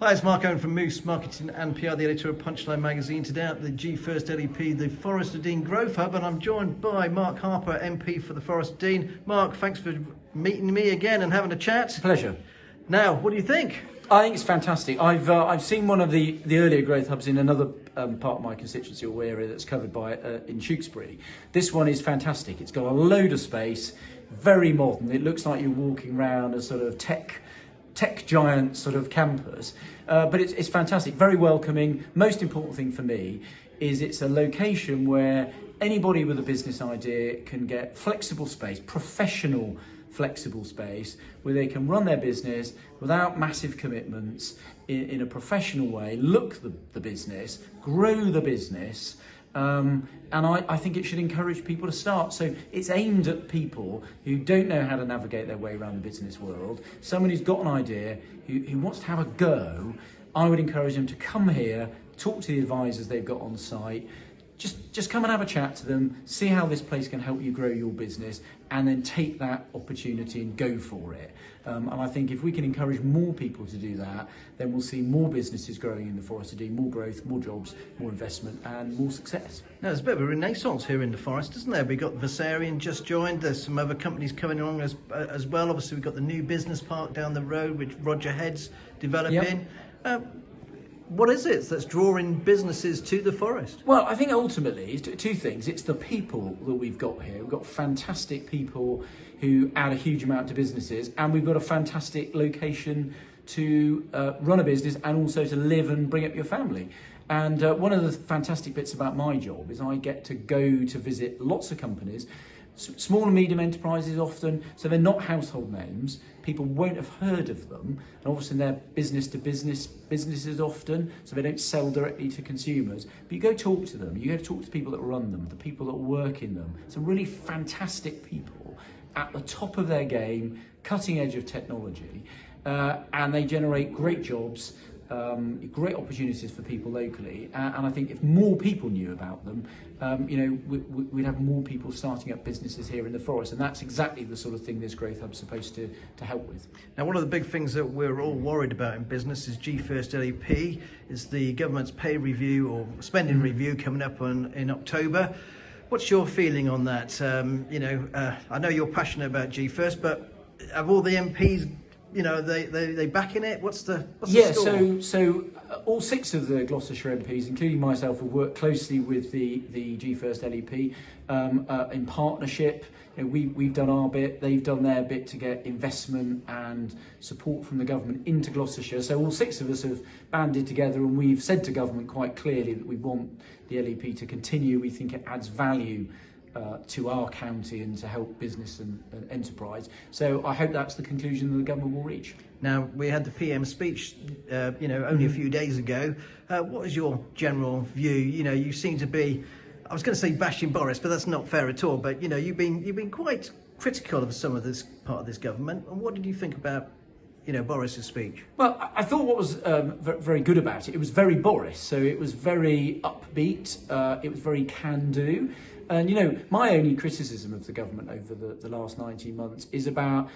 Hi, it's Mark Owen from Moose Marketing and PR, the editor of Punchline Magazine. Today at the G1st LEP, the Forest of Dean Growth Hub, and I'm joined by Mark Harper, MP for the Forest of Dean. Mark, thanks for meeting me again and having a chat. Pleasure. Now, what do you think? I think it's fantastic. I've seen one of the earlier growth hubs in another part of my constituency or area that's covered by in Tewkesbury. This one is fantastic. It's got a load of space, very modern. It looks like you're walking around a sort of tech giant sort of campus, but it's fantastic, very welcoming. Most important thing for me is it's a location where anybody with a business idea can get flexible space, professional flexible space, where they can run their business without massive commitments in a professional way, look the business, grow the business. And I think it should encourage people to start. So it's aimed at people who don't know how to navigate their way around the business world. Someone who's got an idea, who wants to have a go. I would encourage them to come here, talk to the advisors they've got on site, just come and have a chat to them, see how this place can help you grow your business, and then take that opportunity and go for it. And I think if we can encourage more people to do that, then we'll see more businesses growing in the Forest of Dean, more growth, more jobs, more investment, and more success. Now, there's a bit of a renaissance here in the Forest, isn't there? We've got Versarian just joined. There's some other companies coming along as well. Obviously, we've got the new business park down the road, which Roger Head's developing. Yep. What is it that's drawing businesses to the Forest? Well, I think ultimately it's two things. It's the people that we've got here. We've got fantastic people who add a huge amount to businesses, and we've got a fantastic location to run a business and also to live and bring up your family. And one of the fantastic bits about my job is I get to go to visit lots of companies, small and medium enterprises often, so they're not household names. People won't have heard of them, and obviously they're business to business businesses often, so they don't sell directly to consumers. But you go talk to them, you go to talk to the people that run them, the people that work in them. Some really fantastic people at the top of their game, cutting edge of technology, and they generate great jobs, great opportunities for people locally, and I think if more people knew about them, we'd have more people starting up businesses here in the Forest, and that's exactly the sort of thing this growth hub's supposed to help with. Now, one of the big things that we're all worried about in business is G1st LEP, is the government's pay review or spending review coming up in October. What's your feeling on that? I know you're passionate about G1st, but have all the MPs, they backing it? What's the score? So all six of the Gloucestershire MPs, including myself, have worked closely with the G1st LEP in partnership. We've done our bit, they've done their bit to get investment and support from the government into Gloucestershire. So all six of us have banded together, and we've said to government quite clearly that we want the LEP to continue. We think it adds value to our county and to help business and enterprise. So I hope that's the conclusion that the government will reach. Now, we had the PM speech, only a few days ago. What is your general view? You seem to be, I was going to say bashing Boris, but that's not fair at all. But you've been quite critical of some of this part of this government. And what did you think about Boris's speech? Well, I thought what was very good about it was very Boris. So it was very upbeat. It was very can-do. And, my only criticism of the government over the last 19 months is about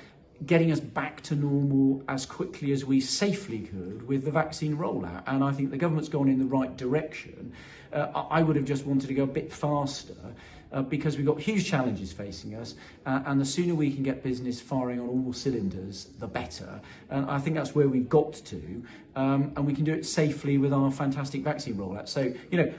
getting us back to normal as quickly as we safely could with the vaccine rollout. And I think the government's gone in the right direction. I would have just wanted to go a bit faster because we've got huge challenges facing us. And the sooner we can get business firing on all cylinders, the better. And I think that's where we've got to. And we can do it safely with our fantastic vaccine rollout. So,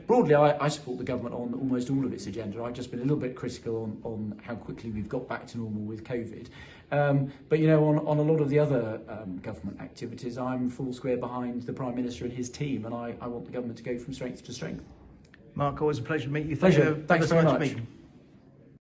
broadly, I support the government on almost all of its agenda. I've just been a little bit critical on how quickly we've got back to normal with COVID. But, on a lot of the other government activities, I'm full square behind the Prime Minister and his team, and I want the government to go from strength to strength. Mark, always a pleasure to meet you. Pleasure. Thanks very much.